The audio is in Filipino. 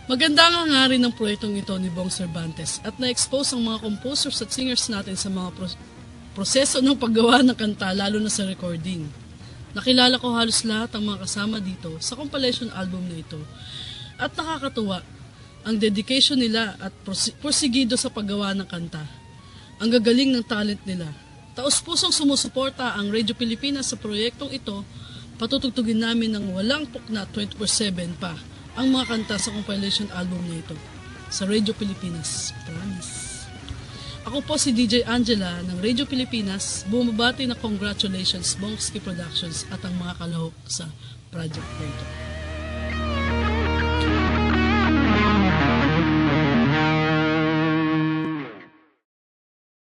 Maganda nga nga rin ang proyektong ito ni Bong Cervantes at na-expose ang mga composers at singers natin sa mga proseso ng paggawa ng kanta, lalo na sa recording. Nakilala ko halos lahat ang mga kasama dito sa compilation album na ito. At nakakatuwa ang dedication nila at porsigido sa paggawa ng kanta. Ang gagaling ng talent nila. Taos-pusong sumusuporta ang Radio Pilipinas sa proyektong ito. Patutugtugin namin ng walang pukna 24/7 pa ang mga kanta sa compilation album na ito sa Radio Pilipinas. Promise. Ako po si DJ Angela ng Radio Pilipinas. Bumabati na congratulations Bongski Productions at ang mga kalahok sa project na ito.